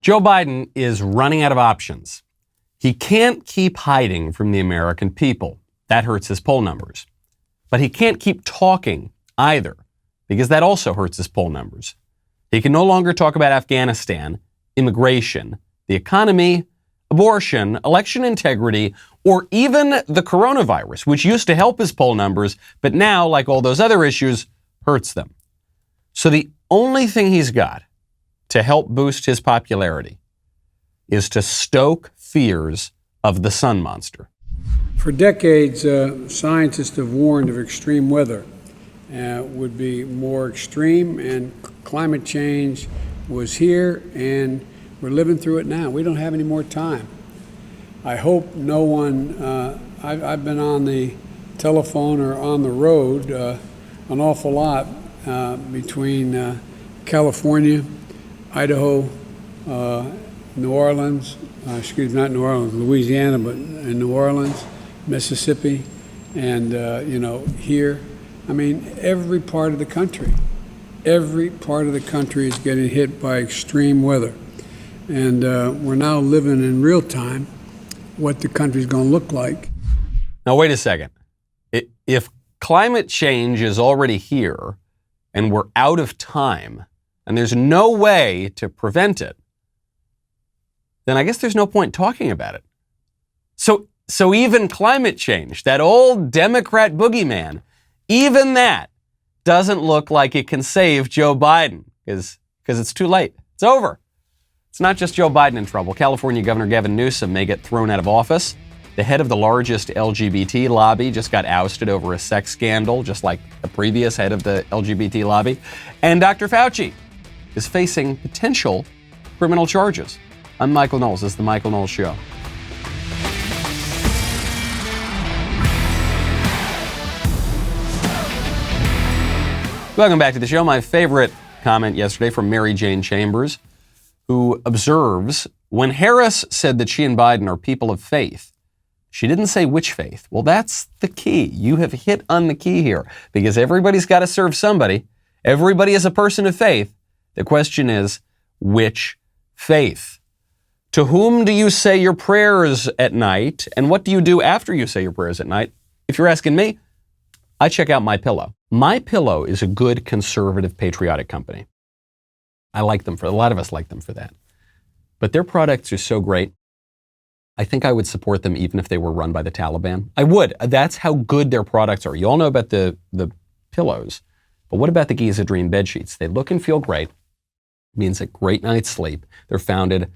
Joe Biden is running out of options. He can't keep hiding from the American people. That hurts his poll numbers. But he can't keep talking either, because that also hurts his poll numbers. He can no longer talk about Afghanistan, immigration, the economy, abortion, election integrity, or even the coronavirus, which used to help his poll numbers, but now, like all those other issues, hurts them. So the only thing he's got to help boost his popularity is to stoke fears of the sun monster. For decades, scientists have warned of extreme weather would be more extreme, and climate change was here, and we're living through it now. We don't have any more time. I hope no one, I've been on the telephone or on the road an awful lot between California, Idaho, New Orleans, not New Orleans, Louisiana, but in New Orleans, Mississippi, and, here. I mean, every part of the country is getting hit by extreme weather. And we're now living in real time what the country's going to look like. Now, wait a second. If climate change is already here and we're out of time and there's no way to prevent it, then I guess there's no point talking about it. So even climate change, that old Democrat boogeyman, even that doesn't look like it can save Joe Biden because it's too late. It's over. It's not just Joe Biden in trouble. California Governor Gavin Newsom may get thrown out of office. The head of the largest LGBT lobby just got ousted over a sex scandal, just like the previous head of the LGBT lobby. And Dr. Fauci is facing potential criminal charges. I'm Michael Knowles. This is The Michael Knowles Show. Welcome back to the show. My favorite comment yesterday from Mary Jane Chambers, who observes, when Harris said that she and Biden are people of faith, she didn't say which faith. Well, that's the key. You have hit on the key here, because everybody's got to serve somebody. Everybody is a person of faith. The question is, which faith? To whom do you say your prayers at night? And what do you do after you say your prayers at night? If you're asking me, I check out MyPillow. MyPillow is a good conservative patriotic company. I like them a lot of us like them for that. But their products are so great, I think I would support them even if they were run by the Taliban. I would. That's how good their products are. You all know about the pillows, but what about the Giza Dream bed sheets? They look and feel great. It means a great night's sleep. They're founded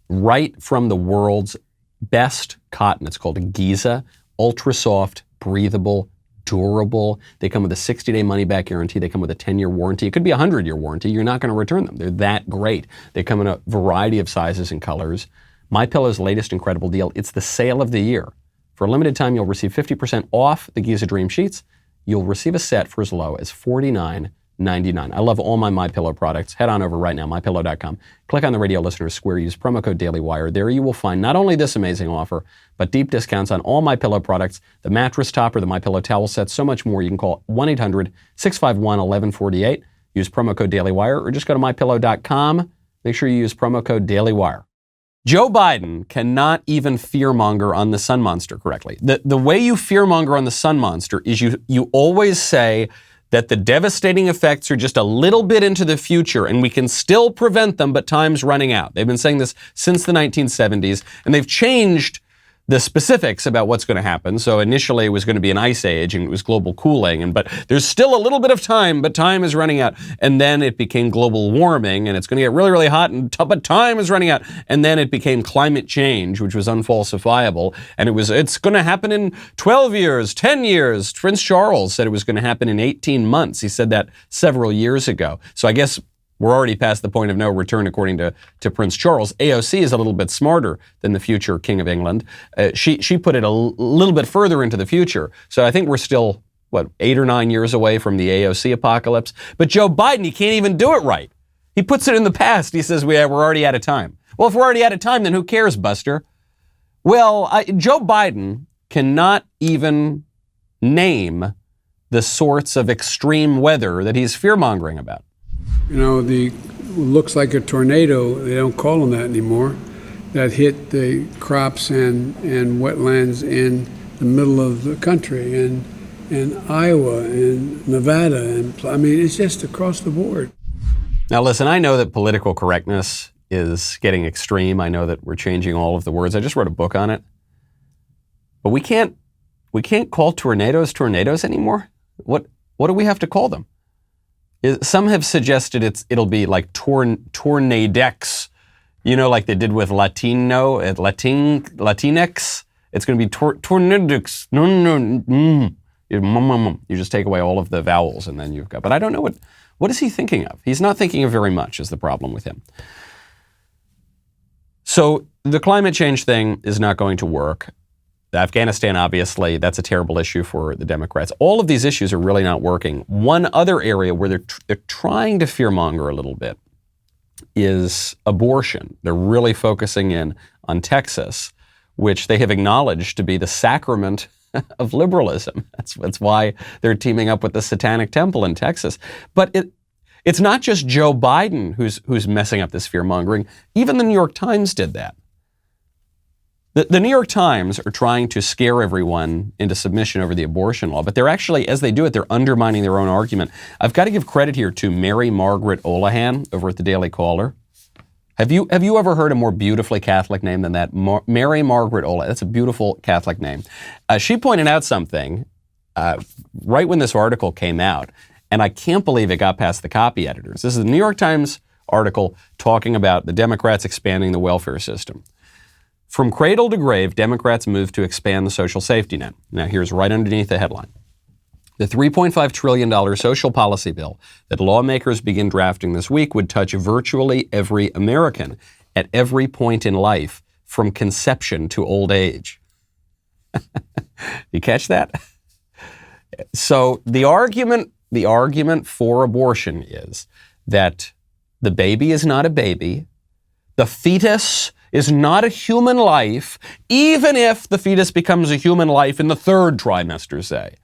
right from the world's best cotton. It's called a Giza, ultra soft, breathable, durable. They come with a 60-day money-back guarantee. They come with a 10-year warranty. It could be a 100-year warranty. You're not going to return them. They're that great. They come in a variety of sizes and colors. MyPillow's latest incredible deal, it's the sale of the year. For a limited time, you'll receive 50% off the Giza Dream sheets. You'll receive a set for as low as $49.99. I love all my MyPillow products. Head on over right now, MyPillow.com. Click on the radio listeners square. Use promo code DailyWire. There you will find not only this amazing offer, but deep discounts on all MyPillow products, the mattress topper, the MyPillow towel set, so much more. You can call 1-800-651-1148. Use promo code DailyWire, or just go to MyPillow.com. Make sure you use promo code DailyWire. Joe Biden cannot even fearmonger on the sun monster correctly. The way you fearmonger on the sun monster is you always say that the devastating effects are just a little bit into the future and we can still prevent them, but time's running out. They've been saying this since the 1970s, and they've changed the specifics about what's going to happen. So initially it was going to be an ice age and it was global cooling, but there's still a little bit of time, but time is running out. And then it became global warming and it's going to get really, really hot, but time is running out. And then it became climate change, which was unfalsifiable. And it's going to happen in 12 years, 10 years. Prince Charles said it was going to happen in 18 months. He said that several years ago. So I guess we're already past the point of no return, according to Prince Charles. AOC is a little bit smarter than the future King of England. She put it a little bit further into the future. So I think we're still, 8 or 9 years away from the AOC apocalypse. But Joe Biden, he can't even do it right. He puts it in the past. He says, we're already out of time. Well, if we're already out of time, then who cares, Buster? Well, Joe Biden cannot even name the sorts of extreme weather that he's fear-mongering about. You know, looks like a tornado, they don't call them that anymore, that hit the crops and wetlands in the middle of the country, and Iowa and Nevada, and I mean, it's just across the board. Now listen, I know that political correctness is getting extreme. I know that we're changing all of the words. I just wrote a book on it. But we can't call tornadoes anymore. What do we have to call them? Some have suggested it'll be like tornadex, you know, like they did with Latinx. It's going to be tornadex. No. You just take away all of the vowels and then you've got. But I don't know what is he thinking of? He's not thinking of very much is the problem with him. So the climate change thing is not going to work. Afghanistan, obviously, that's a terrible issue for the Democrats. All of these issues are really not working. One other area where they're trying to fearmonger a little bit is abortion. They're really focusing in on Texas, which they have acknowledged to be the sacrament of liberalism. That's why they're teaming up with the Satanic Temple in Texas. But it's not just Joe Biden who's messing up this fearmongering. Even the New York Times did that. The New York Times are trying to scare everyone into submission over the abortion law, but they're actually, as they do it, they're undermining their own argument. I've got to give credit here to Mary Margaret Olahan over at the Daily Caller. Have you ever heard a more beautifully Catholic name than that? Mary Margaret Olahan. That's a beautiful Catholic name. She pointed out something right when this article came out, and I can't believe it got past the copy editors. This is the New York Times article talking about the Democrats expanding the welfare system. From cradle to grave, Democrats move to expand the social safety net. Now, here's right underneath the headline. The $3.5 trillion social policy bill that lawmakers begin drafting this week would touch virtually every American at every point in life, from conception to old age. You catch that? So the argument for abortion is that the baby is not a baby, the fetus is not a human life, even if the fetus becomes a human life in the third trimester, say.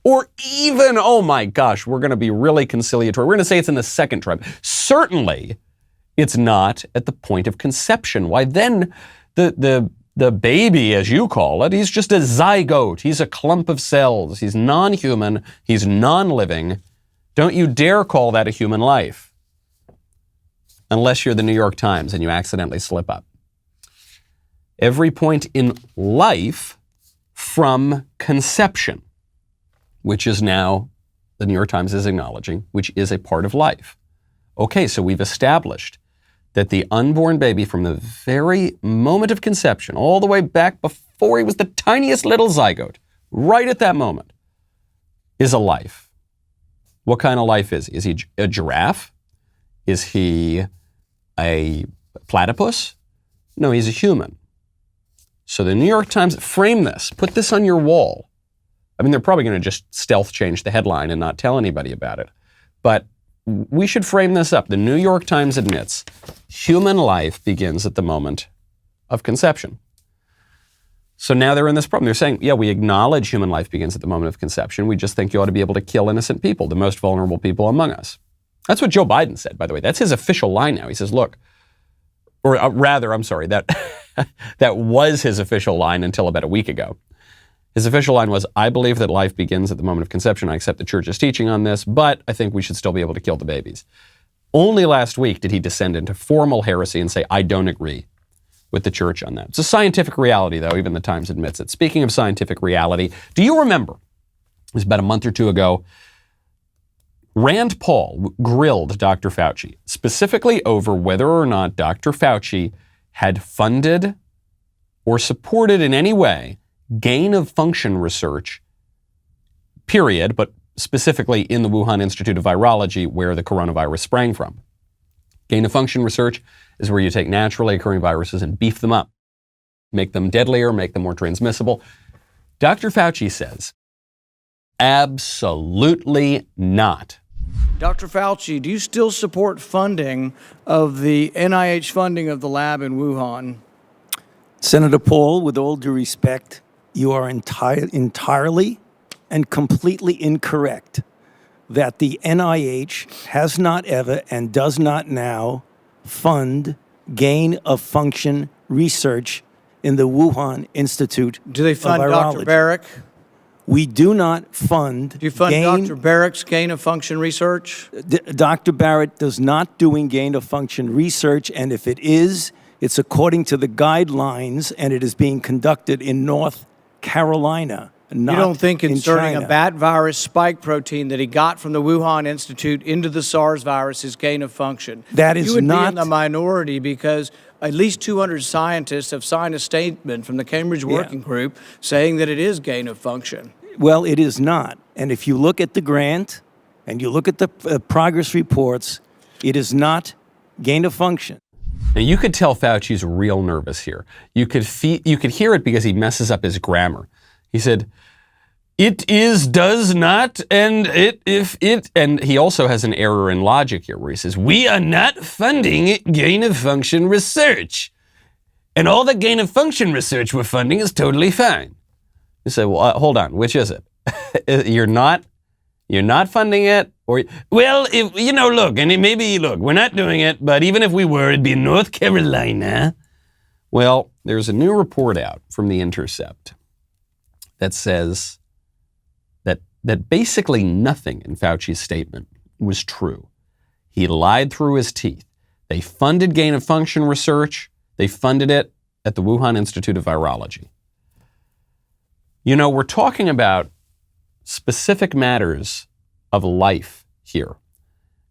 Or even, oh my gosh, we're going to be really conciliatory. We're going to say it's in the second trimester. Certainly, it's not at the point of conception. Why then the baby, as you call it, he's just a zygote. He's a clump of cells. He's non-human. He's non-living. Don't you dare call that a human life. Unless you're the New York Times and you accidentally slip up. Every point in life from conception, which is now, the New York Times is acknowledging, which is a part of life. Okay, so we've established that the unborn baby from the very moment of conception, all the way back before he was the tiniest little zygote, right at that moment, is a life. What kind of life is he? Is he a giraffe? Is he a platypus? No, he's a human. So the New York Times, frame this, put this on your wall. I mean, they're probably going to just stealth change the headline and not tell anybody about it. But we should frame this up. The New York Times admits human life begins at the moment of conception. So now they're in this problem. They're saying, yeah, we acknowledge human life begins at the moment of conception. We just think you ought to be able to kill innocent people, the most vulnerable people among us. That's what Joe Biden said, by the way. That's his official line now. He says, look, or rather, I'm sorry, that was his official line until about a week ago. His official line was, I believe that life begins at the moment of conception. I accept the church's teaching on this, but I think we should still be able to kill the babies. Only last week did he descend into formal heresy and say, I don't agree with the church on that. It's a scientific reality, though. Even the Times admits it. Speaking of scientific reality, do you remember, it was about a month or two ago, Rand Paul grilled Dr. Fauci, specifically over whether or not Dr. Fauci had funded or supported in any way gain-of-function research, period, but specifically in the Wuhan Institute of Virology, where the coronavirus sprang from. Gain-of-function research is where you take naturally occurring viruses and beef them up, make them deadlier, make them more transmissible. Dr. Fauci says, absolutely not. Dr. Fauci, do you still support funding of the NIH funding of the lab in Wuhan? Senator Paul, with all due respect, you are entirely and completely incorrect. that the NIH has not ever and does not now fund gain-of-function research in the Wuhan Institute Do they fund of Dr. Virology. Barrick? We do not fund. Do you fund Dr. Barrick's gain-of-function research? Dr. Barrett does not doing gain-of-function research, and if it is, it's according to the guidelines, and it is being conducted in North Carolina, not You don't think in inserting China. a bat virus spike protein that he got from the Wuhan Institute into the SARS virus is gain of function? That is You would be not- in the minority because at least 200 scientists have signed a statement from the Cambridge Working Group saying that it is gain of function. Well, it is not. And if you look at the grant and you look at the progress reports, it is not gain of function. Now, you could tell Fauci's real nervous here. You could hear it because he messes up his grammar. He said, it is, does not, and it, if it, and he also has an error in logic here where he says, we are not funding gain-of-function research. And all the gain-of-function research we're funding is totally fine. You say, well, hold on, which is it? You're not funding it? Or, well, if, look, we're not doing it, but even if we were, it'd be in North Carolina. Well, there's a new report out from The Intercept that says that basically nothing in Fauci's statement was true. He lied through his teeth. They funded gain-of-function research. They funded it at the Wuhan Institute of Virology. We're talking about specific matters of life here.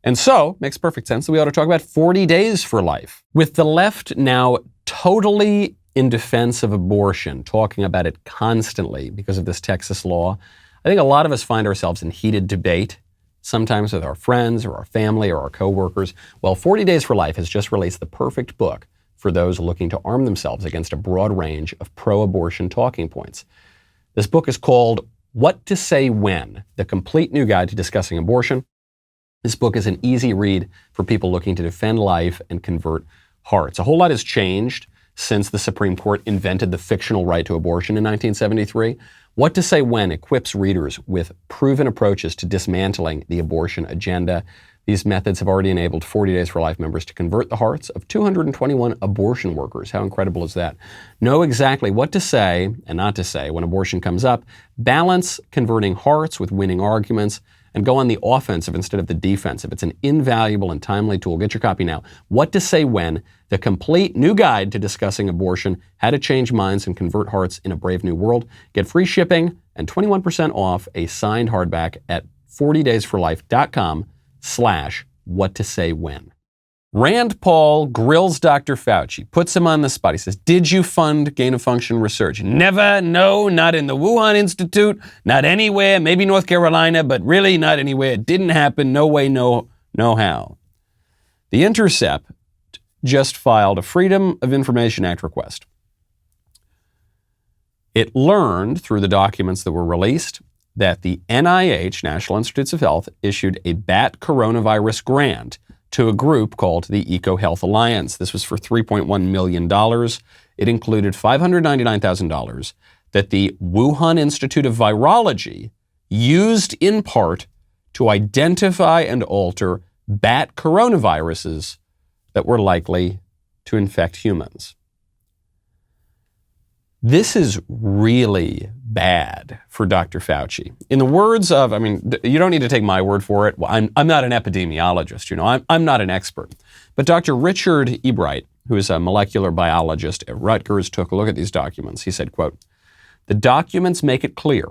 And so, makes perfect sense that we ought to talk about 40 days for life. With the left now totally in defense of abortion, talking about it constantly because of this Texas law, I think a lot of us find ourselves in heated debate, sometimes with our friends or our family or our coworkers. Well, 40 Days for Life has just released the perfect book for those looking to arm themselves against a broad range of pro-abortion talking points. This book is called What to Say When, the complete new guide to discussing abortion. This book is an easy read for people looking to defend life and convert hearts. A whole lot has changed since the Supreme Court invented the fictional right to abortion in 1973. What to Say When equips readers with proven approaches to dismantling the abortion agenda. These methods have already enabled 40 Days for Life members to convert the hearts of 221 abortion workers. How incredible is that? Know exactly what to say and not to say when abortion comes up. Balance converting hearts with winning arguments and go on the offensive instead of the defensive. It's an invaluable and timely tool. Get your copy now. What to Say When, the complete new guide to discussing abortion, how to change minds and convert hearts in a brave new world. Get free shipping and 21% off a signed hardback at 40daysforlife.com/whattosaywhen. Rand Paul grills Dr. Fauci, puts him on the spot. He says, did you fund gain-of-function research? Never, no, not in the Wuhan Institute, not anywhere, maybe North Carolina, but really not anywhere. It didn't happen, no way, no how. The Intercept just filed a Freedom of Information Act request. It learned through the documents that were released that the NIH, National Institutes of Health, issued a bat coronavirus grant to a group called the EcoHealth Alliance. This was for $3.1 million. It included $599,000 that the Wuhan Institute of Virology used in part to identify and alter bat coronaviruses that were likely to infect humans. This is really bad for Dr. Fauci. In the words of, you don't need to take my word for it. Well, I'm not an epidemiologist, I'm not an expert. But Dr. Richard Ebright, who is a molecular biologist at Rutgers, took a look at these documents. He said, quote, the documents make it clear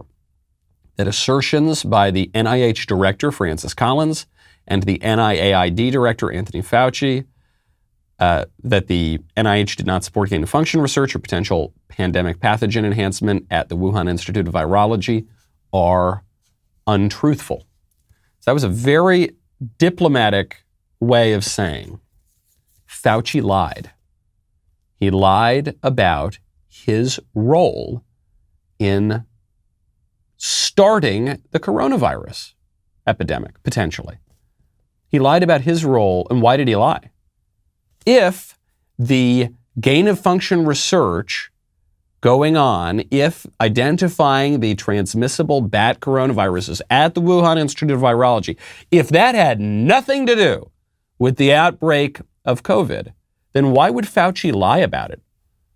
that assertions by the NIH director, Francis Collins, and the NIAID director, Anthony Fauci, that the NIH did not support gain-of-function research or potential pandemic pathogen enhancement at the Wuhan Institute of Virology are untruthful. So that was a very diplomatic way of saying Fauci lied. He lied about his role in starting the coronavirus epidemic, potentially. He lied about his role, and why did he lie? If the gain-of-function research going on if identifying the transmissible bat coronaviruses at the Wuhan Institute of Virology, if that had nothing to do with the outbreak of COVID, then why would Fauci lie about it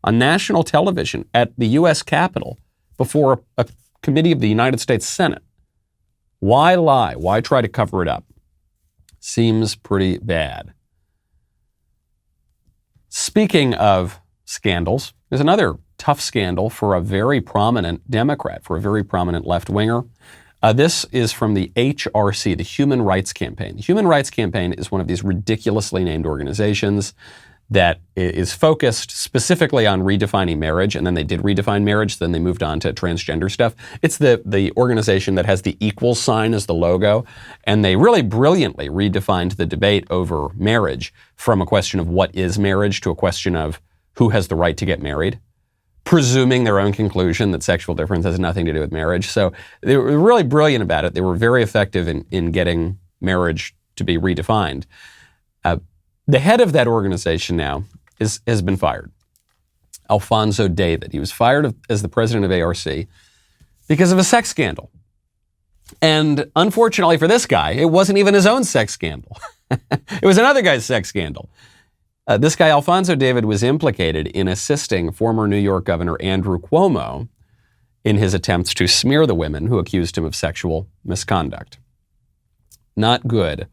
on national television at the U.S. Capitol before a committee of the United States Senate? Why lie? Why try to cover it up? Seems pretty bad. Speaking of scandals, there's another tough scandal for a very prominent Democrat, for a very prominent left-winger. This is from the HRC, the Human Rights Campaign. The Human Rights Campaign is one of these ridiculously named organizations that is focused specifically on redefining marriage, and then they did redefine marriage, then they moved on to transgender stuff. It's the organization that has the equal sign as the logo, and they really brilliantly redefined the debate over marriage from a question of what is marriage to a question of who has the right to get married, presuming their own conclusion that sexual difference has nothing to do with marriage. So they were really brilliant about it. They were very effective in getting marriage to be redefined. The head of that organization now has been fired, Alfonso David. He was fired as the president of ARC because of a sex scandal. And unfortunately for this guy, it wasn't even his own sex scandal. It was another guy's sex scandal. This guy, Alfonso David, was implicated in assisting former New York Governor Andrew Cuomo in his attempts to smear the women who accused him of sexual misconduct. Not good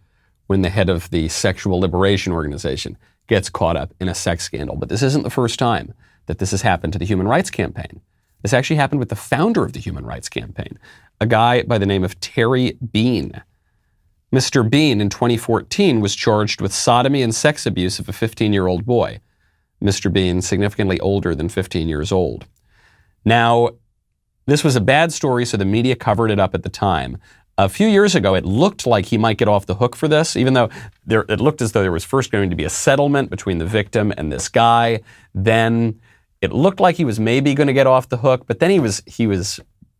when the head of the sexual liberation organization gets caught up in a sex scandal. But this isn't the first time that this has happened to the Human Rights Campaign. This actually happened with the founder of the Human Rights Campaign, a guy by the name of Terry Bean. Mr. Bean, in 2014, was charged with sodomy and sex abuse of a 15-year-old boy. Mr. Bean, significantly older than 15 years old. Now, this was a bad story, so the media covered it up at the time. A few years ago, it looked like he might get off the hook for this, even though it looked as though there was first going to be a settlement between the victim and this guy. Then it looked like he was maybe going to get off the hook, but then he was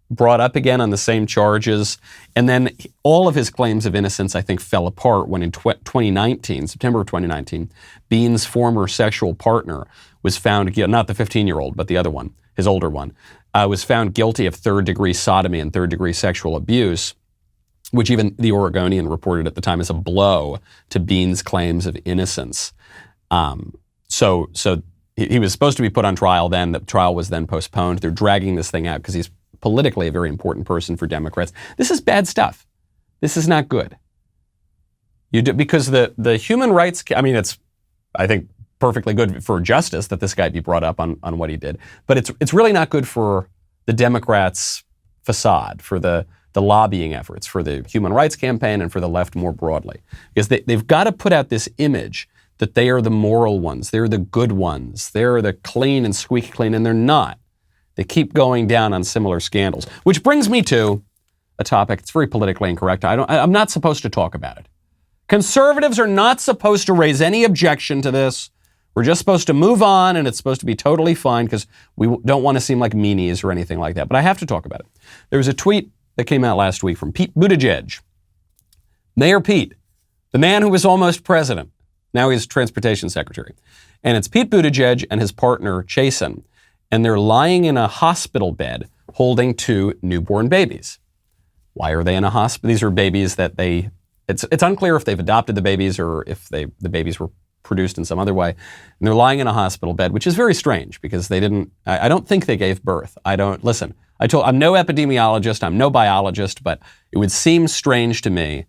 brought up again on the same charges. And then all of his claims of innocence, I think, fell apart when in 2019, September of 2019, Bean's former sexual partner was found, not the 15-year-old, but the other one, his older one, was found guilty of third-degree sodomy and third-degree sexual abuse, which even the Oregonian reported at the time as a blow to Bean's claims of innocence. So he was supposed to be put on trial then. The trial was then postponed. They're dragging this thing out because he's politically a very important person for Democrats. This is bad stuff. This is not good. Because the human rights, it's, I think, perfectly good for justice that this guy be brought up on what he did. But it's really not good for the Democrats' facade, for the lobbying efforts, for the Human Rights Campaign and for the left more broadly. Because they've got to put out this image that they are the moral ones, they're the good ones, they're the clean and squeaky clean, and they're not. They keep going down on similar scandals. Which brings me to a topic that's very politically incorrect. I'm not supposed to talk about it. Conservatives are not supposed to raise any objection to this. We're just supposed to move on, and it's supposed to be totally fine because we don't want to seem like meanies or anything like that. But I have to talk about it. There was a tweet that came out last week from Pete Buttigieg. Mayor Pete, the man who was almost president. Now he's transportation secretary. And it's Pete Buttigieg and his partner, Chasen. And they're lying in a hospital bed holding two newborn babies. Why are they in a hospital? These are babies that it's unclear if they've adopted the babies or if the babies were produced in some other way. And they're lying in a hospital bed, which is very strange because I don't think they gave birth. I'm no epidemiologist, I'm no biologist, but it would seem strange to me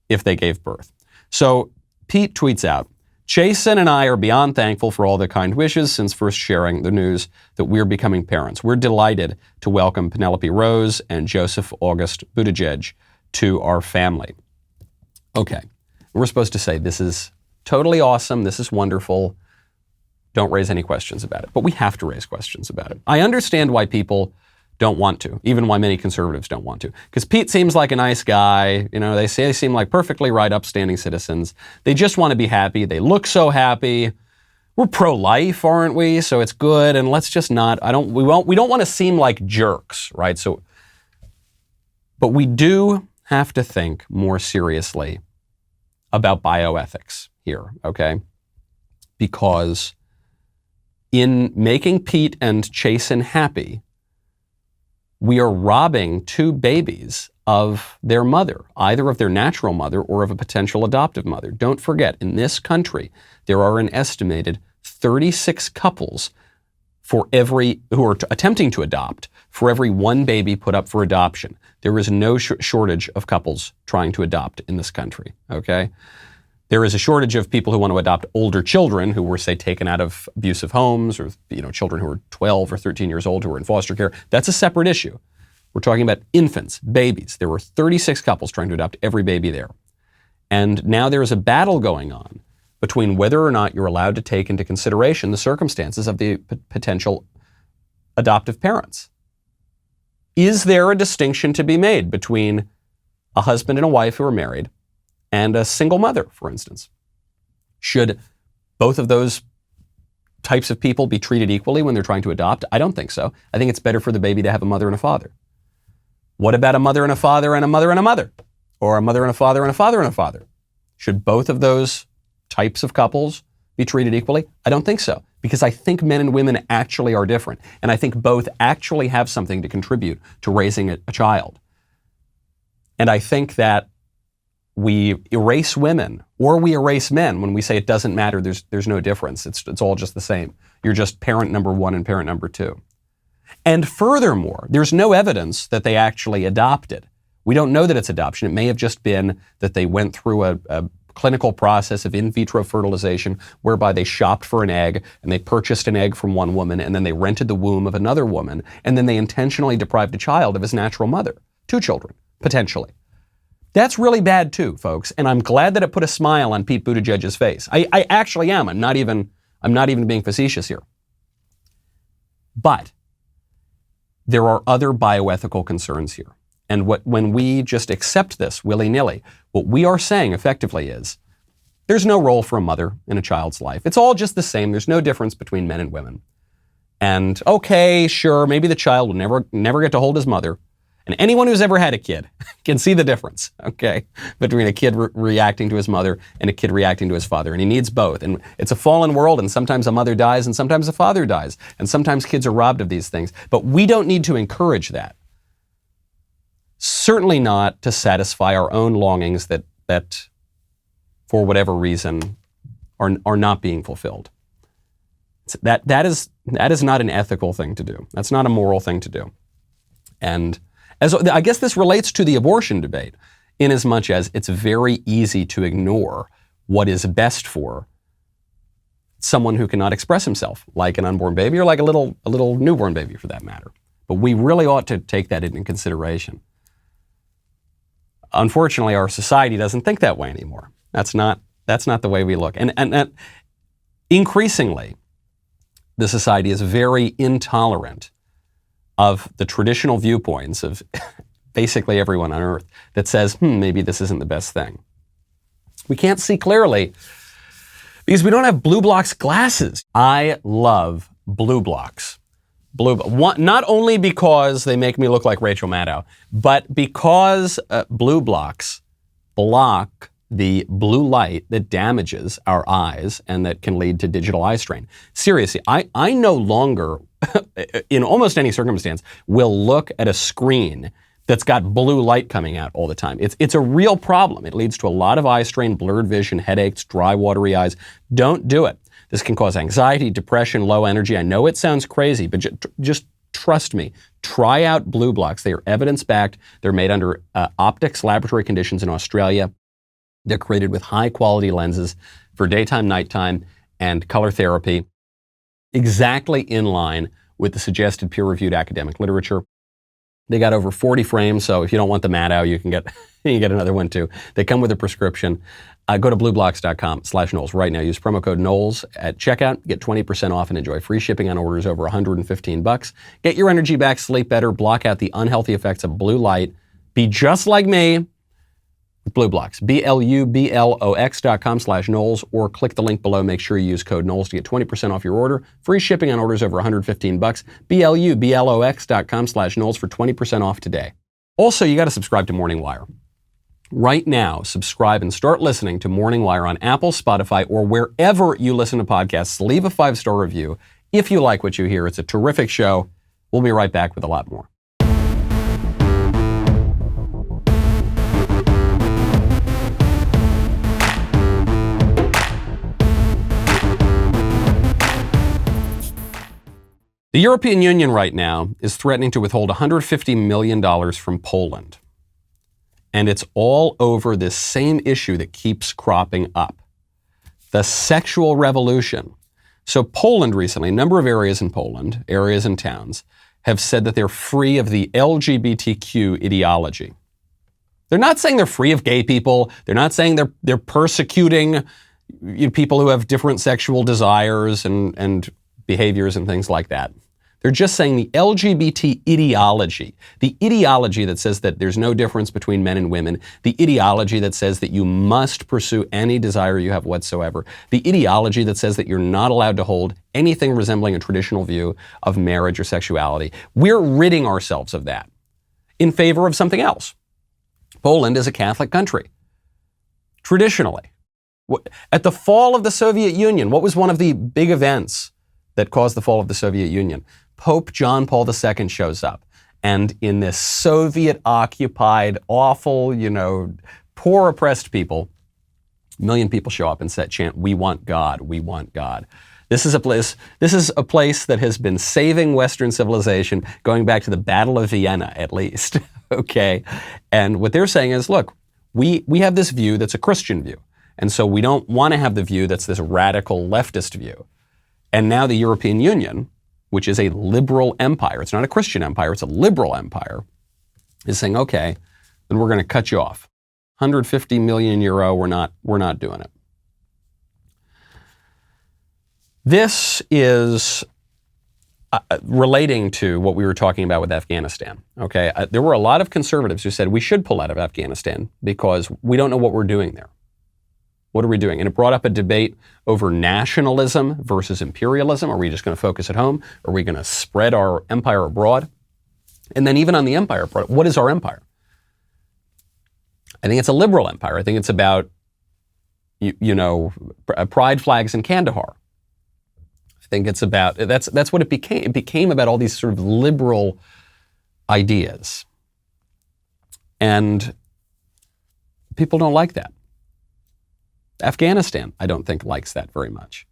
if they gave birth. So Pete tweets out, Chasen and I are beyond thankful for all their kind wishes since first sharing the news that we're becoming parents. We're delighted to welcome Penelope Rose and Joseph August Buttigieg to our family. Okay, we're supposed to say this is totally awesome, this is wonderful, don't raise any questions about it. But we have to raise questions about it. I understand why people don't want to, even why many conservatives don't want to. Because Pete seems like a nice guy. They say they seem like perfectly right, upstanding citizens. They just want to be happy. They look so happy. We're pro-life, aren't we? So it's good. And let's just not, we don't want to seem like jerks, right? But we do have to think more seriously about bioethics here, okay? Because in making Pete and Chasen happy, we are robbing two babies of their mother, either of their natural mother or of a potential adoptive mother. Don't forget, in this country, there are an estimated 36 couples who are attempting to adopt for every one baby put up for adoption. There is no shortage of couples trying to adopt in this country, okay? There is a shortage of people who want to adopt older children who were, say, taken out of abusive homes, or children who are 12 or 13 years old who are in foster care. That's a separate issue. We're talking about infants, babies. There were 36 couples trying to adopt every baby there. And now there is a battle going on between whether or not you're allowed to take into consideration the circumstances of the potential adoptive parents. Is there a distinction to be made between a husband and a wife who are married and a single mother, for instance? Should both of those types of people be treated equally when they're trying to adopt? I don't think so. I think it's better for the baby to have a mother and a father. What about a mother and a father and a mother and a mother? Or a mother and a father and a father and a father? Should both of those types of couples be treated equally? I don't think so, because I think men and women actually are different. And I think both actually have something to contribute to raising a child. And I think that we erase women or we erase men when we say it doesn't matter, there's no difference. It's all just the same. You're just parent number one and parent number two. And furthermore, there's no evidence that they actually adopted. We don't know that it's adoption. It may have just been that they went through a clinical process of in vitro fertilization whereby they shopped for an egg and they purchased an egg from one woman and then they rented the womb of another woman and then they intentionally deprived a child of his natural mother. 2 children, potentially. That's really bad too, folks. And I'm glad that it put a smile on Pete Buttigieg's face. I actually am. I'm not even being facetious here. But there are other bioethical concerns here. And when we just accept this willy-nilly, what we are saying effectively is there's no role for a mother in a child's life. It's all just the same. There's no difference between men and women. And okay, sure, maybe the child will never get to hold his mother. And anyone who's ever had a kid can see the difference, okay, between a kid reacting to his mother and a kid reacting to his father. And he needs both. And it's a fallen world, and sometimes a mother dies and sometimes a father dies. And sometimes kids are robbed of these things. But we don't need to encourage that. Certainly not to satisfy our own longings that for whatever reason are not being fulfilled. That is not an ethical thing to do. That's not a moral thing to do. And I guess this relates to the abortion debate, in as much as it's very easy to ignore what is best for someone who cannot express himself, like an unborn baby or like a little newborn baby for that matter. But we really ought to take that into consideration. Unfortunately, our society doesn't think that way anymore. That's not the way we look. And increasingly, the society is very intolerant of the traditional viewpoints of basically everyone on earth that says, maybe this isn't the best thing. We can't see clearly because we don't have BlueBlox glasses. I love BlueBlox. Not only because they make me look like Rachel Maddow, but because BlueBlox block the blue light that damages our eyes and that can lead to digital eye strain. Seriously, I no longer, in almost any circumstance, will look at a screen that's got blue light coming out all the time. It's a real problem. It leads to a lot of eye strain, blurred vision, headaches, dry, watery eyes. Don't do it. This can cause anxiety, depression, low energy. I know it sounds crazy, but just trust me. Try out BlueBlox. They are evidence-backed. They're made under optics laboratory conditions in Australia. They're created with high-quality lenses for daytime, nighttime, and color therapy, exactly in line with the suggested peer-reviewed academic literature. They got over 40 frames, so if you don't want the Maddow, you can get another one too. They come with a prescription. Go to BlueBlox.com/Knowles right now. Use promo code Knowles at checkout. Get 20% off and enjoy free shipping on orders over $115. Get your energy back, sleep better, block out the unhealthy effects of blue light. Be just like me with BlueBlox. BlueBlox.com/Knowles or click the link below. Make sure you use code Knowles to get 20% off your order. Free shipping on orders over $115. BlueBlox.com/Knowles for 20% off today. Also, you got to subscribe to Morning Wire. Right now, subscribe and start listening to Morning Wire on Apple, Spotify, or wherever you listen to podcasts. Leave a 5-star review. If you like what you hear, it's a terrific show. We'll be right back with a lot more. The European Union right now is threatening to withhold $150 million from Poland. And it's all over this same issue that keeps cropping up. The sexual revolution. So Poland recently, a number of areas in Poland, areas and towns, have said that they're free of the LGBTQ ideology. They're not saying they're free of gay people. They're not saying they're persecuting people who have different sexual desires and behaviors and things like that. They're just saying the LGBT ideology, the ideology that says that there's no difference between men and women, the ideology that says that you must pursue any desire you have whatsoever, the ideology that says that you're not allowed to hold anything resembling a traditional view of marriage or sexuality. We're ridding ourselves of that in favor of something else. Poland is a Catholic country. Traditionally, at the fall of the Soviet Union, what was one of the big events that caused the fall of the Soviet Union? Pope John Paul II shows up. And in this Soviet-occupied, awful, poor oppressed people, 1 million people show up and chant, "We want God, we want God." This is a place that has been saving Western civilization going back to the Battle of Vienna, at least. Okay? And what they're saying is, look, we have this view that's a Christian view. And so we don't want to have the view that's this radical leftist view. And now the European Union, which is a liberal empire, it's not a Christian empire, it's a liberal empire, is saying, okay, then we're going to cut you off. 150 million euro, we're not doing it. This is relating to what we were talking about with Afghanistan. Okay, there were a lot of conservatives who said we should pull out of Afghanistan because we don't know what we're doing there. What are we doing? And it brought up a debate over nationalism versus imperialism. Are we just going to focus at home? Are we going to spread our empire abroad? And then even on the empire, what is our empire? I think it's a liberal empire. I think it's about, pride flags in Kandahar. I think it's about, that's what it became. It became about all these sort of liberal ideas. And people don't like that. Afghanistan, I don't think, likes that very much.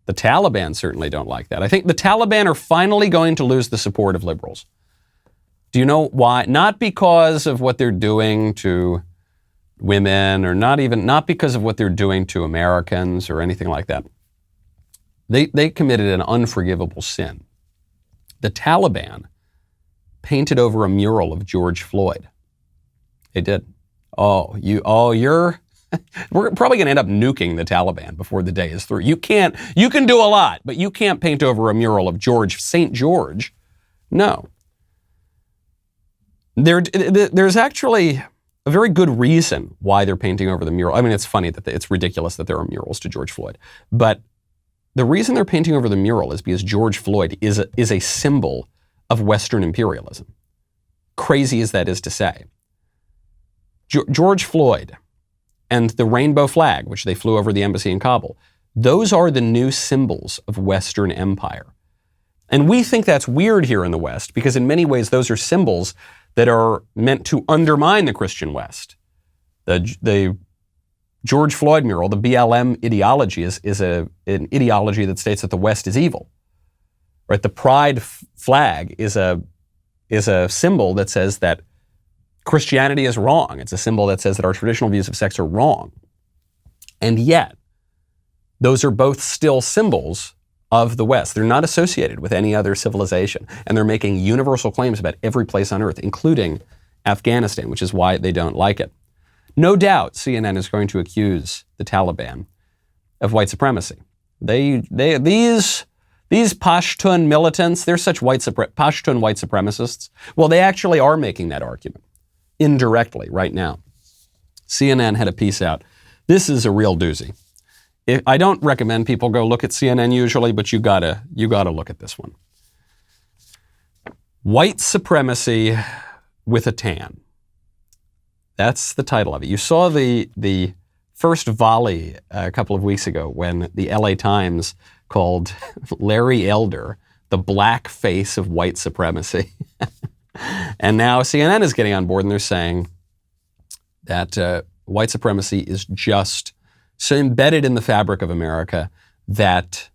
The Taliban certainly don't like that. I think the Taliban are finally going to lose the support of liberals. Do you know why? Not because of what they're doing to women, or not because of what they're doing to Americans or anything like that. They committed an unforgivable sin. The Taliban painted over a mural of George Floyd. They did. We're probably going to end up nuking the Taliban before the day is through. You can do a lot, but you can't paint over a mural of St. George. No. There's actually a very good reason why they're painting over the mural. I mean, it's funny that it's ridiculous that there are murals to George Floyd, but the reason they're painting over the mural is because George Floyd is a symbol of Western imperialism. Crazy as that is to say. George Floyd and the rainbow flag, which they flew over the embassy in Kabul, those are the new symbols of Western empire. And we think that's weird here in the West because in many ways those are symbols that are meant to undermine the Christian West. The George Floyd mural, the BLM ideology, is an ideology that states that the West is evil. Right? The pride flag is a symbol that says that Christianity is wrong. It's a symbol that says that our traditional views of sex are wrong. And yet, those are both still symbols of the West. They're not associated with any other civilization. And they're making universal claims about every place on earth, including Afghanistan, which is why they don't like it. No doubt CNN is going to accuse the Taliban of white supremacy. These Pashtun militants, they're such Pashtun white supremacists. Well, they actually are making that argument. Indirectly right now. CNN had a piece out. This is a real doozy. I don't recommend people go look at CNN usually, but you gotta look at this one. White Supremacy with a Tan. That's the title of it. You saw the first volley a couple of weeks ago when the LA Times called Larry Elder, the black face of white supremacy. And now CNN is getting on board and they're saying that white supremacy is just so embedded in the fabric of America that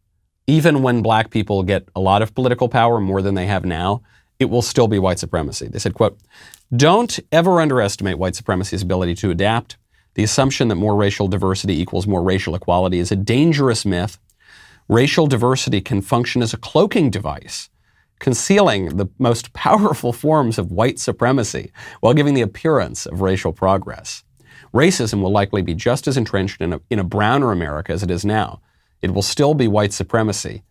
even when black people get a lot of political power, more than they have now, it will still be white supremacy. They said, quote, "Don't ever underestimate white supremacy's ability to adapt. The assumption that more racial diversity equals more racial equality is a dangerous myth. Racial diversity can function as a cloaking device, concealing the most powerful forms of white supremacy while giving the appearance of racial progress. Racism will likely be just as entrenched in a browner America as it is now. It will still be white supremacy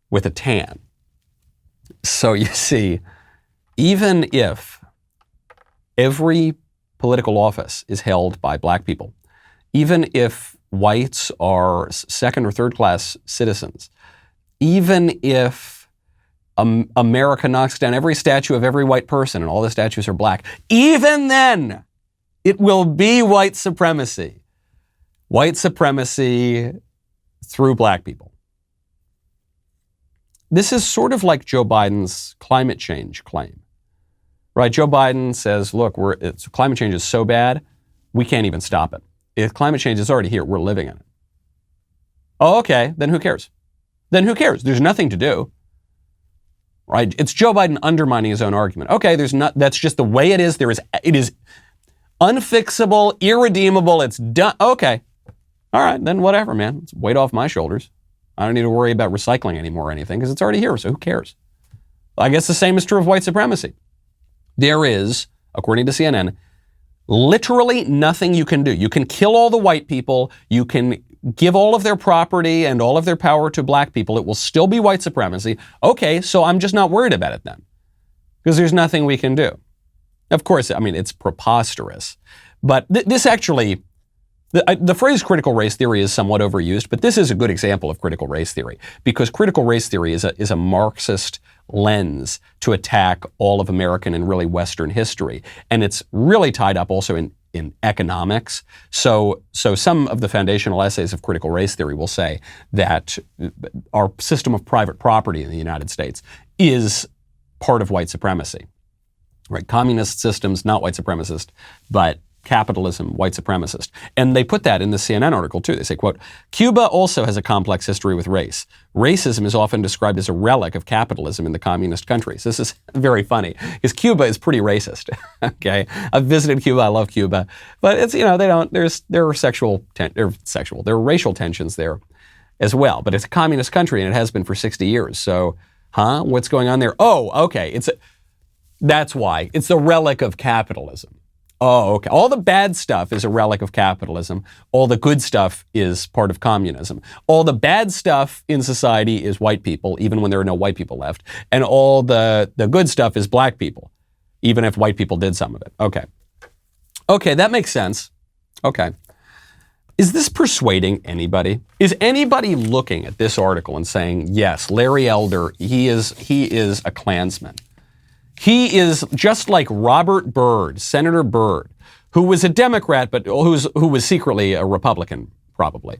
with a tan." So you see, even if every political office is held by black people, even if whites are second or third class citizens, even if America knocks down every statue of every white person and all the statues are black, even then it will be white supremacy. White supremacy through black people. This is sort of like Joe Biden's climate change claim, right? Joe Biden says, look, climate change is so bad, we can't even stop it. If climate change is already here, we're living in it. Oh, okay, then who cares? Then who cares? There's nothing to do, right? It's Joe Biden undermining his own argument. Okay, that's just the way it is. It is unfixable, irredeemable, it's done. Okay, all right, then whatever, man. It's weight off my shoulders. I don't need to worry about recycling anymore or anything because it's already here, so who cares? I guess the same is true of white supremacy. There is, according to CNN, literally nothing you can do. You can kill all the white people, you can give all of their property and all of their power to black people. It will still be white supremacy. Okay, so I'm just not worried about it then because there's nothing we can do. Of course, I mean, it's preposterous. But this actually, the phrase critical race theory is somewhat overused, but this is a good example of critical race theory because critical race theory is a Marxist lens to attack all of American and really Western history. And it's really tied up also in economics. So some of the foundational essays of critical race theory will say that our system of private property in the United States is part of white supremacy. Right? Communist systems, not white supremacist, but capitalism, white supremacist. And they put that in the CNN article too. They say, quote, "Cuba also has a complex history with race. Racism is often described as a relic of capitalism in the communist countries." This is very funny because Cuba is pretty racist. Okay. I've visited Cuba. I love Cuba. But it's, there are racial tensions there as well. But it's a communist country and it has been for 60 years. So, what's going on there? Oh, okay. That's why. It's a relic of capitalism. Oh, okay. All the bad stuff is a relic of capitalism. All the good stuff is part of communism. All the bad stuff in society is white people, even when there are no white people left. And all the good stuff is black people, even if white people did some of it. Okay. Okay, that makes sense. Okay. Is this persuading anybody? Is anybody looking at this article and saying, yes, Larry Elder, he is a Klansman. He is just like Robert Byrd, Senator Byrd, who was a Democrat, but who was secretly a Republican, probably.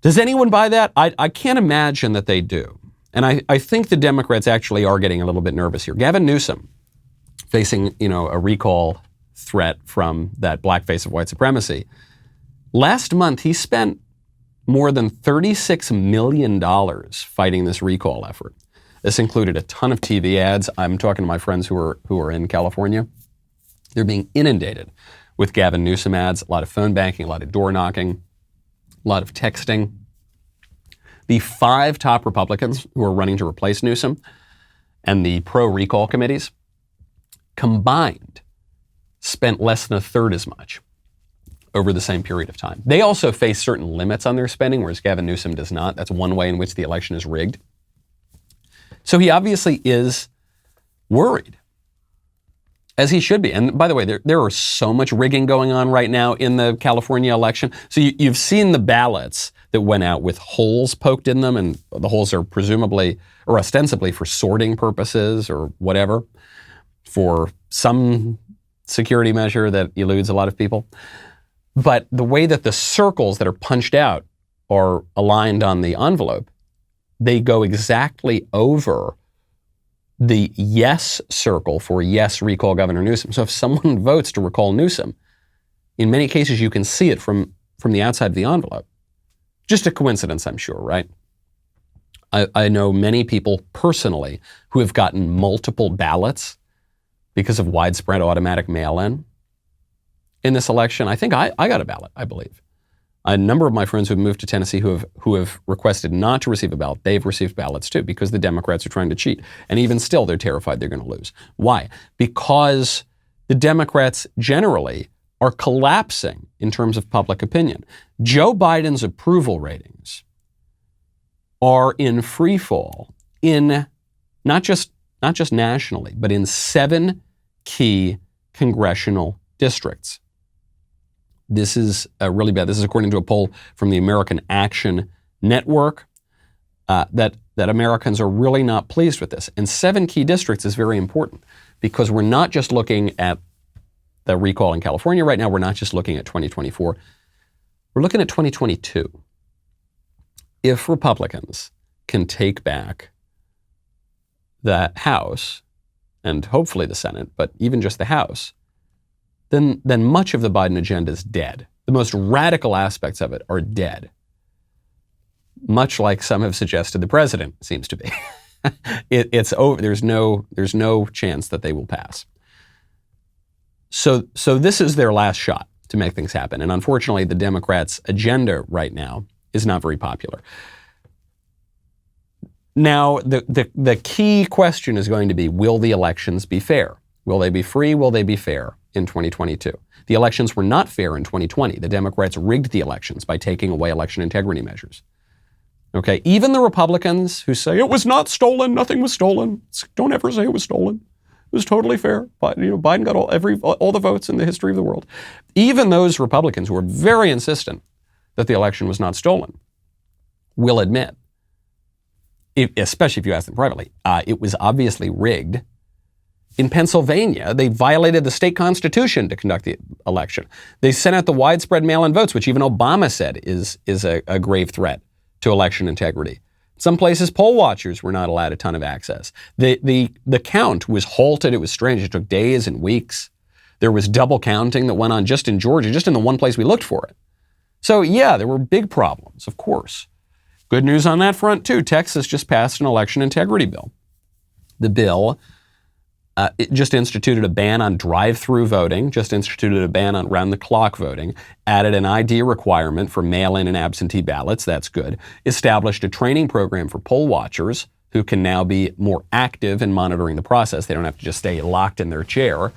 Does anyone buy that? I can't imagine that they do. And I think the Democrats actually are getting a little bit nervous here. Gavin Newsom, facing, a recall threat from that blackface of white supremacy. Last month, he spent more than $36 million fighting this recall effort. This included a ton of TV ads. I'm talking to my friends who are in California. They're being inundated with Gavin Newsom ads, a lot of phone banking, a lot of door knocking, a lot of texting. The 5 top Republicans who are running to replace Newsom and the pro-recall committees combined spent less than a third as much over the same period of time. They also face certain limits on their spending, whereas Gavin Newsom does not. That's one way in which the election is rigged. So he obviously is worried, as he should be. And by the way, there are so much rigging going on right now in the California election. So you've seen the ballots that went out with holes poked in them, and the holes are presumably or ostensibly for sorting purposes or whatever, for some security measure that eludes a lot of people. But the way that the circles that are punched out are aligned on the envelope, they go exactly over the yes circle for yes, recall Governor Newsom. So if someone votes to recall Newsom, in many cases you can see it from the outside of the envelope. Just a coincidence, I'm sure, right? I know many people personally who have gotten multiple ballots because of widespread automatic mail-in this election. I think I got a ballot, I believe. A number of my friends who have moved to Tennessee who have requested not to receive a ballot, they've received ballots too, because the Democrats are trying to cheat. And even still, they're terrified they're going to lose. Why? Because the Democrats generally are collapsing in terms of public opinion. Joe Biden's approval ratings are in free fall in not just nationally, but in 7 key congressional districts. This is really bad. This is according to a poll from the American Action Network that Americans are really not pleased with this. And 7 key districts is very important because we're not just looking at the recall in California right now. We're not just looking at 2024. We're looking at 2022. If Republicans can take back the House and hopefully the Senate, but even just the House, then much of the Biden agenda is dead. The most radical aspects of it are dead. Much like some have suggested the president seems to be. It's over. There's no chance that they will pass. So this is their last shot to make things happen. And unfortunately, the Democrats' agenda right now is not very popular. Now, the key question is going to be, will the elections be fair? Will they be free? Will they be fair in 2022? The elections were not fair in 2020. The Democrats rigged the elections by taking away election integrity measures. Okay, even the Republicans who say it was not stolen, nothing was stolen. Don't ever say it was stolen. It was totally fair. But, Biden got all the votes in the history of the world. Even those Republicans who are very insistent that the election was not stolen will admit, especially if you ask them privately, it was obviously rigged. In Pennsylvania, they violated the state constitution to conduct the election. They sent out the widespread mail-in votes, which even Obama said is a grave threat to election integrity. Some places, poll watchers were not allowed a ton of access. The count was halted. It was strange. It took days and weeks. There was double counting that went on just in Georgia, just in the one place we looked for it. So yeah, there were big problems, of course. Good news on that front too. Texas just passed an election integrity bill. The bill it just instituted a ban on drive-through voting, just instituted a ban on round-the-clock voting, added an ID requirement for mail-in and absentee ballots, that's good, established a training program for poll watchers who can now be more active in monitoring the process. They don't have to just stay locked in their chair.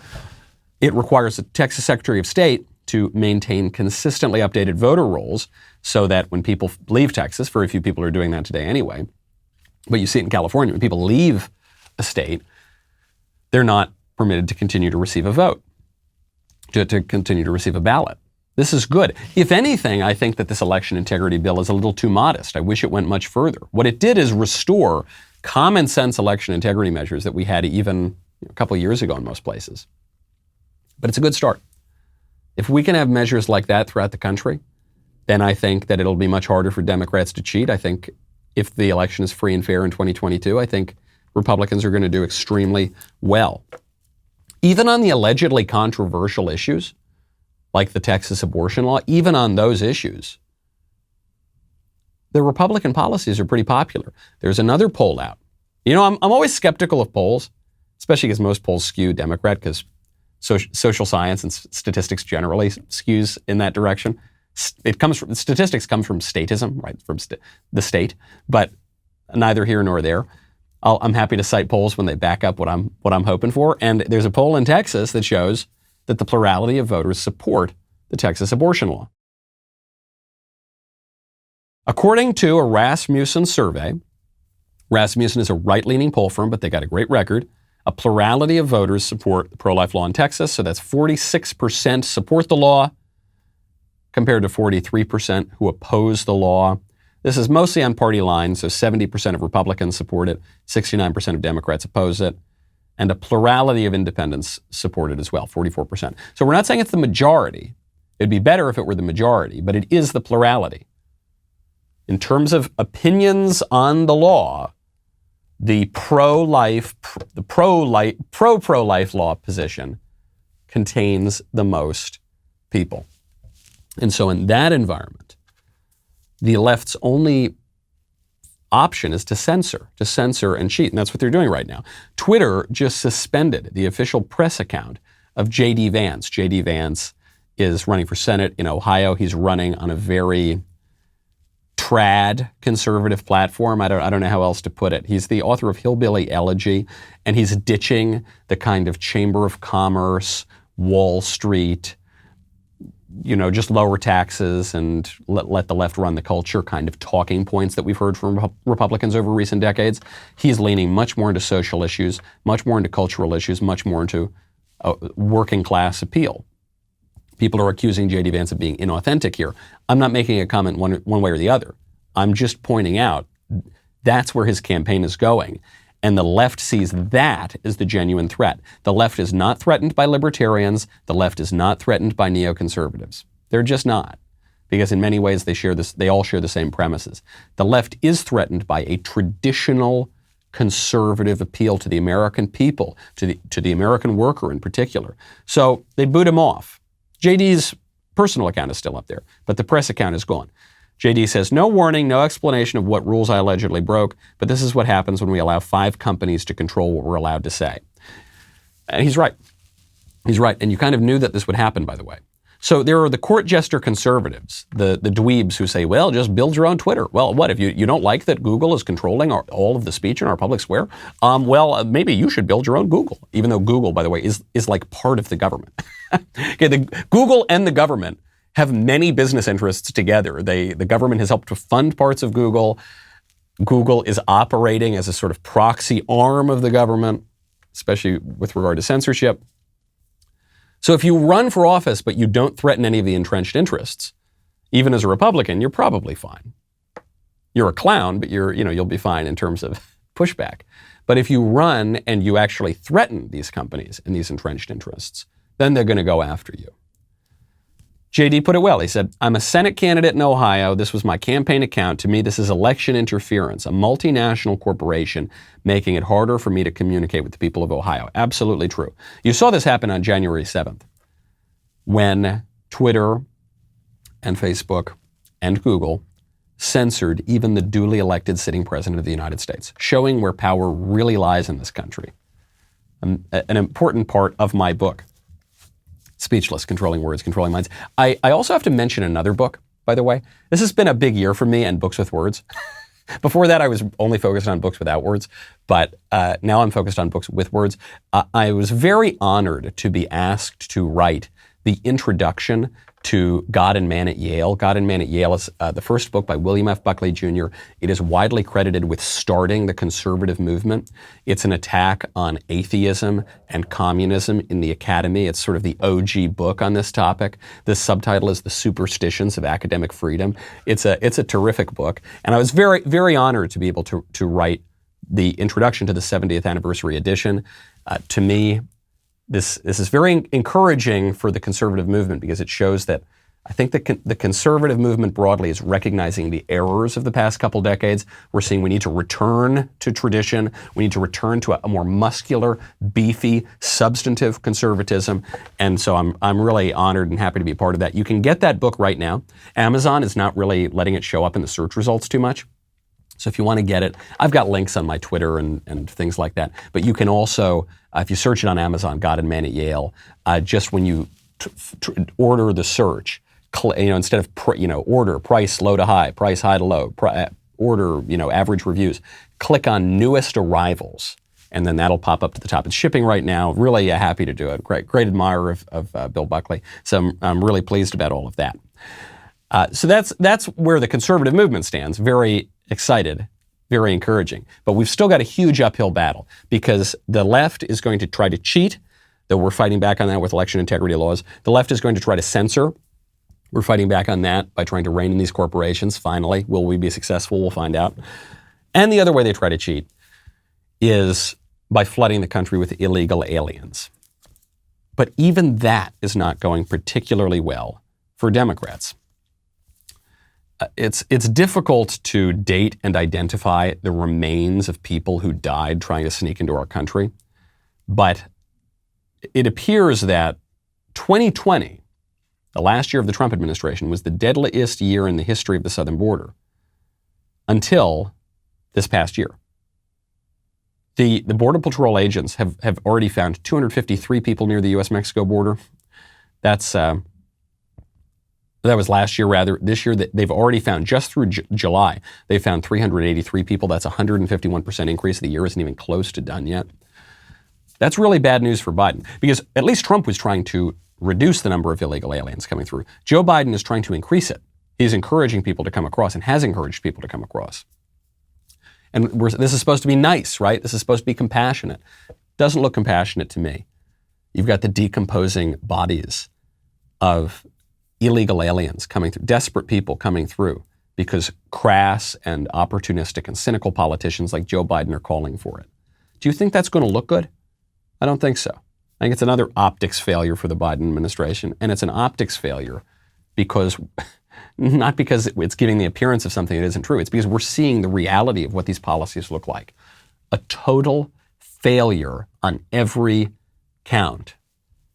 It requires the Texas Secretary of State to maintain consistently updated voter rolls so that when people leave Texas, very few people are doing that today anyway, but you see it in California, when people leave a state, they're not permitted to continue to receive a vote, to continue to receive a ballot. This is good. If anything, I think that this election integrity bill is a little too modest. I wish it went much further. What it did is restore common sense election integrity measures that we had even a couple of years ago in most places. But it's a good start. If we can have measures like that throughout the country, then I think that it'll be much harder for Democrats to cheat. I think if the election is free and fair in 2022, I think Republicans are going to do extremely well. Even on the allegedly controversial issues, like the Texas abortion law, even on those issues, the Republican policies are pretty popular. There's another poll out. I'm always skeptical of polls, especially because most polls skew Democrat, because social science and statistics generally skews in that direction. Statistics comes from statism, right, from the state, but neither here nor there. I'm happy to cite polls when they back up what I'm hoping for. And there's a poll in Texas that shows that the plurality of voters support the Texas abortion law. According to a Rasmussen survey, Rasmussen is a right-leaning poll firm, but they got a great record. A plurality of voters support the pro-life law in Texas. So that's 46% support the law compared to 43% who oppose the law. This is mostly on party lines, so 70% of Republicans support it, 69% of Democrats oppose it, and a plurality of independents support it as well, 44%. So we're not saying it's the majority. It'd be better if it were the majority, but it is the plurality. In terms of opinions on the law, the pro-life law position contains the most people. And so in that environment, the left's only option is to censor and cheat. And that's what they're doing right now. Twitter just suspended the official press account of J.D. Vance. J.D. Vance is running for Senate in Ohio. He's running on a very trad conservative platform. I don't know how else to put it. He's the author of Hillbilly Elegy, and he's ditching the kind of Chamber of Commerce, Wall Street, just lower taxes and let the left run the culture kind of talking points that we've heard from Republicans over recent decades. He's leaning much more into social issues, much more into cultural issues, much more into working class appeal. People are accusing J.D. Vance of being inauthentic here. I'm not making a comment one way or the other. I'm just pointing out that's where his campaign is going. And the left sees that as the genuine threat. The left is not threatened by libertarians. The left is not threatened by neoconservatives. They're just not. Because in many ways they all share the same premises. The left is threatened by a traditional conservative appeal to the American people, to the American worker in particular. So they boot him off. JD's personal account is still up there, but the press account is gone. JD says, no warning, no explanation of what rules I allegedly broke, but this is what happens when we allow 5 companies to control what we're allowed to say. And he's right. He's right. And you kind of knew that this would happen, by the way. So there are the court jester conservatives, the dweebs who say, well, just build your own Twitter. Well, what, if you don't like that Google is controlling all of the speech in our public square? Maybe you should build your own Google, even though Google, by the way, is like part of the government. Okay, Google and the government have many business interests together. The government has helped to fund parts of Google. Google is operating as a sort of proxy arm of the government, especially with regard to censorship. So if you run for office but you don't threaten any of the entrenched interests, even as a Republican, you're probably fine. You're a clown, but you'll be fine in terms of pushback. But if you run and you actually threaten these companies and these entrenched interests, then they're going to go after you. JD put it well. He said, I'm a Senate candidate in Ohio. This was my campaign account. To me, this is election interference, a multinational corporation making it harder for me to communicate with the people of Ohio. Absolutely true. You saw this happen on January 7th when Twitter and Facebook and Google censored even the duly elected sitting president of the United States, showing where power really lies in this country. An important part of my book. Speechless, Controlling Words, Controlling Minds. I also have to mention another book, by the way. This has been a big year for me and books with words. Before that, I was only focused on books without words, but now I'm focused on books with words. I was very honored to be asked to write the introduction to God and Man at Yale. God and Man at Yale is the first book by William F. Buckley Jr. It is widely credited with starting the conservative movement. It's an attack on atheism and communism in the academy. It's sort of the OG book on this topic. The subtitle is The Superstitions of Academic Freedom. It's a terrific book. And I was very, very honored to be able to write the introduction to the 70th anniversary edition. To me, This is very encouraging for the conservative movement because it shows that I think the conservative movement broadly is recognizing the errors of the past couple decades. We're seeing we need to return to tradition. We need to return to a more muscular, beefy, substantive conservatism. And so I'm really honored and happy to be a part of that. You can get that book right now. Amazon is not really letting it show up in the search results too much. So if you want to get it, I've got links on my Twitter and things like that. But you can also, if you search it on Amazon, God and Man at Yale, just when you order the search, instead of order price low to high, price high to low, order average reviews, click on newest arrivals, and then that'll pop up to the top. It's shipping right now. Really happy to do it. Great admirer of Bill Buckley. So I'm really pleased about all of that. So that's where the conservative movement stands. Very excited, very encouraging. But we've still got a huge uphill battle because the left is going to try to cheat, though we're fighting back on that with election integrity laws. The left is going to try to censor. We're fighting back on that by trying to rein in these corporations. Finally, will we be successful? We'll find out. And the other way they try to cheat is by flooding the country with illegal aliens. But even that is not going particularly well for Democrats. it's difficult to date and identify the remains of people who died trying to sneak into our country, but it appears that 2020, the last year of the Trump administration, was the deadliest year in the history of the southern border until this past year. The Border Patrol agents have already found 253 people near the U.S.-Mexico border. That was last year, rather. This year, they've already found, just through July, they found 383 people. That's a 151% increase. The year isn't even close to done yet. That's really bad news for Biden, because at least Trump was trying to reduce the number of illegal aliens coming through. Joe Biden is trying to increase it. He's encouraging people to come across and has encouraged people to come across. And this is supposed to be nice, right? This is supposed to be compassionate. Doesn't look compassionate to me. You've got the decomposing bodies of illegal aliens coming through, desperate people coming through because crass and opportunistic and cynical politicians like Joe Biden are calling for it. Do you think that's going to look good? I don't think so. I think it's another optics failure for the Biden administration, and it's an optics failure because, not because it's giving the appearance of something that isn't true, it's because we're seeing the reality of what these policies look like. A total failure on every count.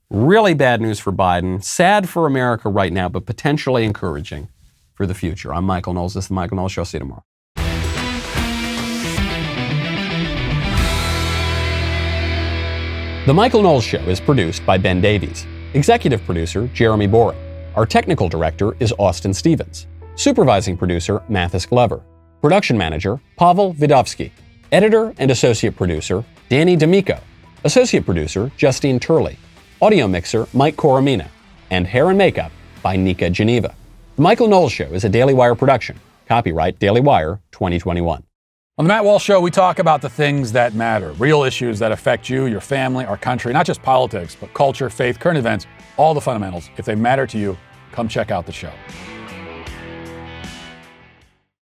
Really bad news for Biden, sad for America right now, but potentially encouraging for the future. I'm Michael Knowles. This is The Michael Knowles Show. See you tomorrow. The Michael Knowles Show is produced by Ben Davies. Executive producer, Jeremy Boring. Our technical director is Austin Stevens. Supervising producer, Mathis Glover. Production manager, Pavel Vidovsky. Editor and associate producer, Danny D'Amico. Associate producer, Justine Turley. Audio mixer, Mike Coromina. And hair and makeup by Nika Geneva. The Michael Knowles Show is a Daily Wire production. Copyright Daily Wire 2021. On the Matt Walsh Show, we talk about the things that matter, real issues that affect you, your family, our country, not just politics, but culture, faith, current events, all the fundamentals. If they matter to you, come check out the show.